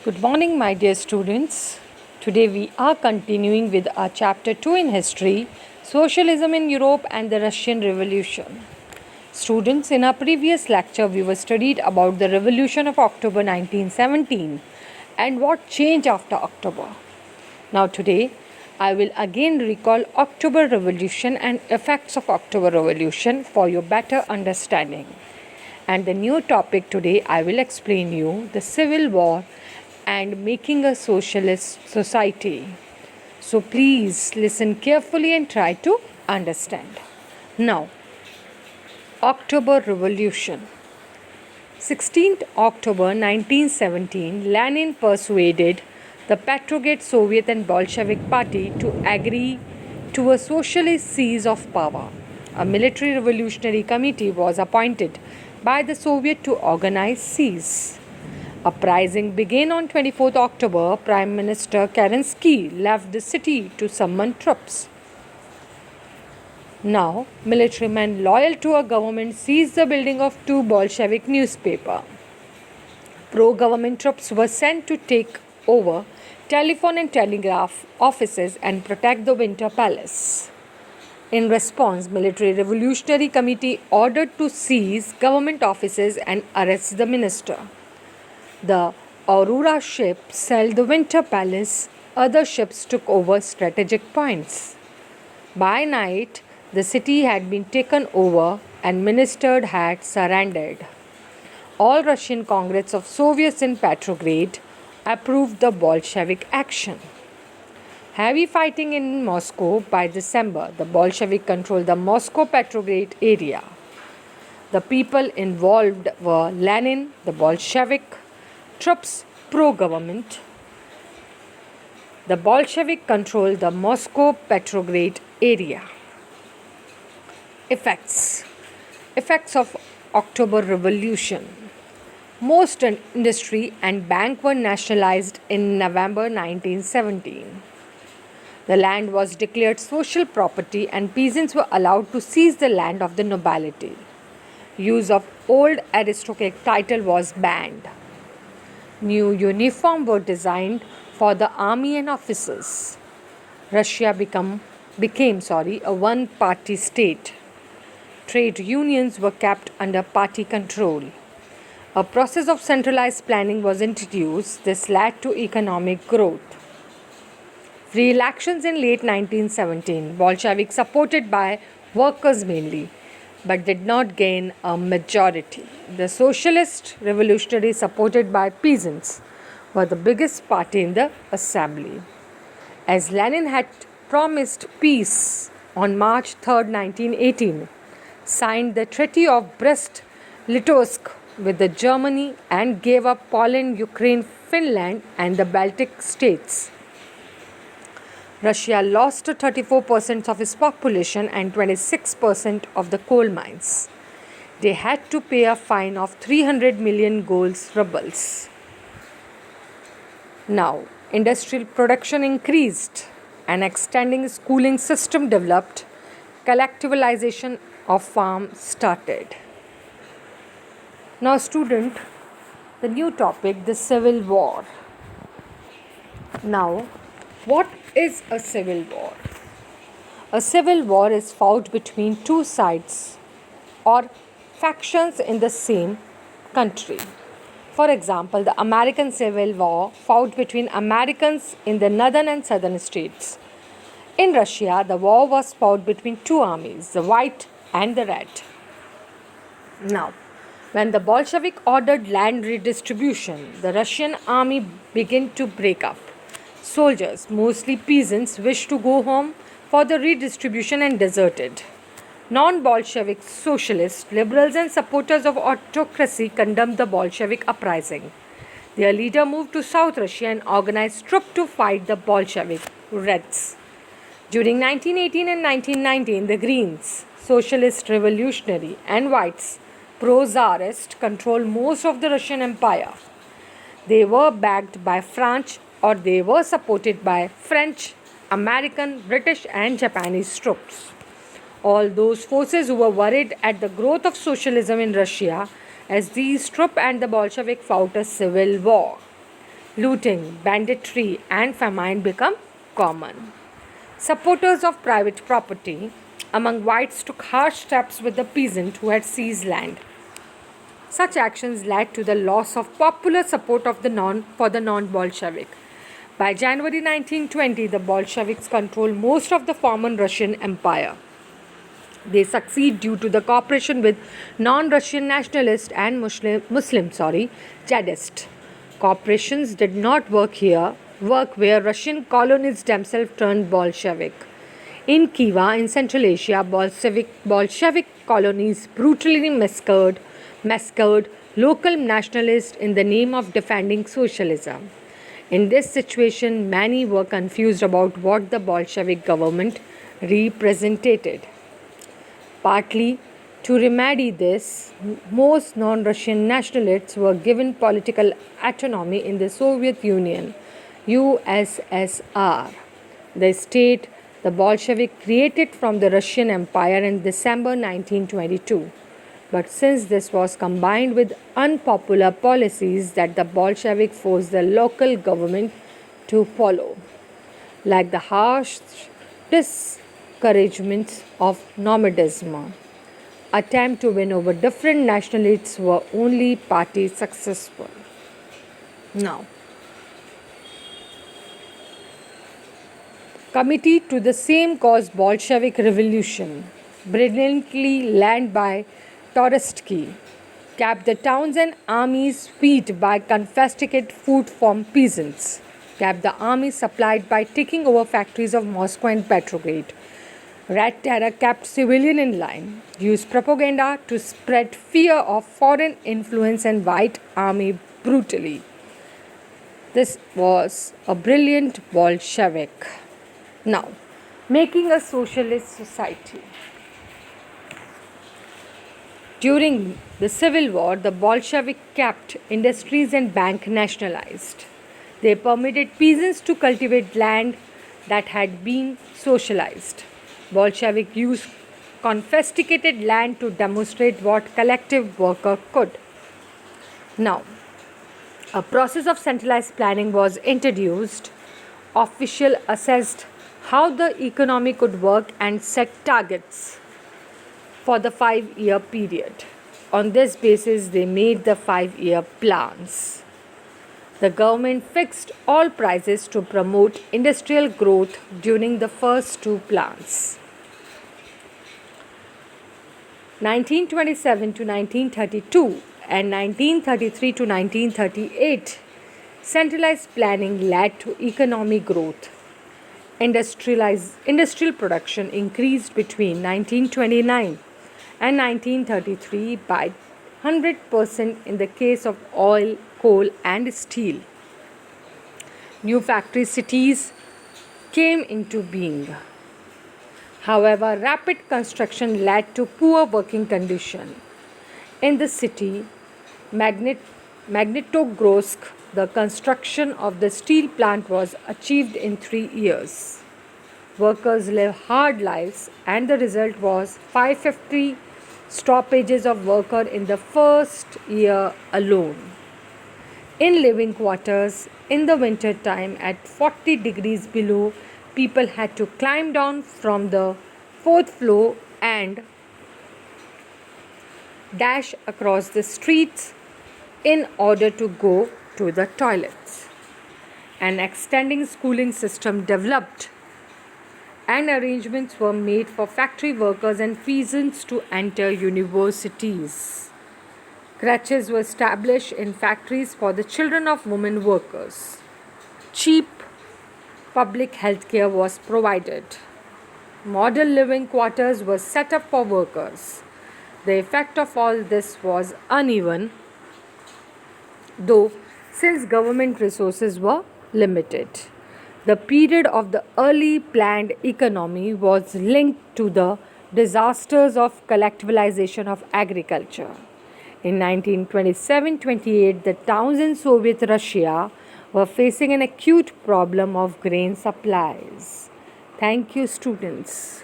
Good morning, my dear students. Today we are continuing with our chapter 2 in history, Socialism in Europe and the Russian Revolution. Students, in our previous lecture we were studied about the Revolution of October 1917 and what changed after October. Now today I will again recall October Revolution and effects of October Revolution for your better understanding. And the new topic today I will explain you the Civil War and making a socialist society. So please listen carefully and try to understand. Now, October Revolution. 16th October 1917, Lenin persuaded the Petrograd Soviet and Bolshevik Party to agree to a socialist seize of power. A military revolutionary committee was appointed by the Soviet to organize seize. Uprising began on 24th October. Prime Minister Kerensky left the city to summon troops. Now, military men loyal to a government seized the building of two Bolshevik newspapers. Pro-government troops were sent to take over telephone and telegraph offices and protect the Winter Palace. In response, Military Revolutionary Committee ordered to seize government offices and arrest the minister. The Aurora ship sailed the Winter Palace. Other ships took over strategic points. By night, the city had been taken over and ministers had surrendered. All Russian Congress of Soviets in Petrograd approved the Bolshevik action. Heavy fighting in Moscow. By December, the Bolshevik controlled the Moscow-Petrograd area. The people involved were Lenin, the Bolshevik troops, pro-government. The Bolshevik controlled the Moscow-Petrograd area. Effects of October Revolution. Most industry and bank were nationalized in November 1917. The land was declared social property and peasants were allowed to seize the land of the nobility. Use of old aristocratic title was banned. New uniforms were designed for the army and officers. Russia became a one-party state. Trade unions were kept under party control. A process of centralized planning was introduced. This led to economic growth. Free elections in late 1917. Bolsheviks supported by workers mainly, but did not gain a majority. The Socialist Revolutionaries, supported by peasants, were the biggest party in the assembly. As Lenin had promised peace on March 3, 1918, signed the Treaty of Brest-Litovsk with the Germany and gave up Poland, Ukraine, Finland and the Baltic states. Russia lost 34% of its population and 26% of the coal mines. They had to pay a fine of 300 million gold rubles. Now, industrial production increased. An extending schooling system developed. Collectivization of farms started. Now, student, the new topic, the Civil War. Now, what is a civil war? A civil war is fought between two sides or factions in the same country. For example, the American Civil War fought between Americans in the northern and southern states. In Russia, the war was fought between two armies, the white and the red. Now, when the Bolshevik ordered land redistribution, the Russian army began to break up. Soldiers, mostly peasants, wished to go home for the redistribution and deserted. Non-Bolshevik socialists, liberals and supporters of autocracy condemned the Bolshevik uprising. Their leader moved to South Russia and organized troops to fight the Bolshevik Reds. During 1918 and 1919, the Greens, Socialist Revolutionary and Whites, pro-Tsarist, controlled most of the Russian Empire. They were backed by France or they were supported by French, American, British and Japanese troops. All those forces who were worried at the growth of socialism in Russia, as these troops and the Bolshevik fought a civil war. Looting, banditry, and famine become common. Supporters of private property among whites took harsh steps with the peasant who had seized land. Such actions led to the loss of popular support for the non-Bolshevik. By January 1920, the Bolsheviks controlled most of the former Russian Empire. They succeed due to the cooperation with non-Russian nationalists and Muslim jihadists. Cooperations did not work where Russian colonists themselves turned Bolshevik. In Khiva, in Central Asia, Bolshevik colonies brutally massacred local nationalists in the name of defending socialism. In this situation, many were confused about what the Bolshevik government represented. Partly to remedy this, most non Russian nationalists were given political autonomy in the Soviet Union, USSR, the state the Bolshevik created from the Russian Empire in December 1922. But since this was combined with unpopular policies that the Bolshevik forced the local government to follow, like the harsh discouragements of nomadism, attempt to win over different nationalities were only partly successful. Now, committee to the same cause Bolshevik Revolution, brilliantly led by Toretsky, kept the towns and armies fed by confiscated food from peasants, kept the army supplied by taking over factories of Moscow and Petrograd. Red Terror kept civilians in line, used propaganda to spread fear of foreign influence and white army brutally. This was a brilliant Bolshevik. Now, making a socialist society. During the Civil War, the Bolshevik kept industries and banks nationalized. They permitted peasants to cultivate land that had been socialized. Bolshevik used confiscated land to demonstrate what collective worker could. Now, a process of centralized planning was introduced. Officials assessed how the economy could work and set targets for the 5-year period. On this basis, they made the 5-year plans. The government fixed all prices to promote industrial growth during the first two plans. 1927 to 1932 and 1933 to 1938, centralized planning led to economic growth. Industrial production increased between 1929 and 1933 by 100% in the case of oil, coal, and steel. New factory cities came into being. However, rapid construction led to poor working conditions. In the city, Magnitogorsk, the construction of the steel plant was achieved in 3 years. Workers lived hard lives, and the result was 550 stoppages of work in the first year alone. In living quarters, in the winter time at 40 degrees below, people had to climb down from the 4th floor and dash across the streets in order to go to the toilets. An extending schooling system developed, and arrangements were made for factory workers and peasants to enter universities. Crèches were established in factories for the children of women workers. Cheap public health care was provided. Model living quarters were set up for workers. The effect of all this was uneven, though, since government resources were limited. The period of the early planned economy was linked to the disasters of collectivization of agriculture. In 1927-28, the towns in Soviet Russia were facing an acute problem of grain supplies. Thank you, students.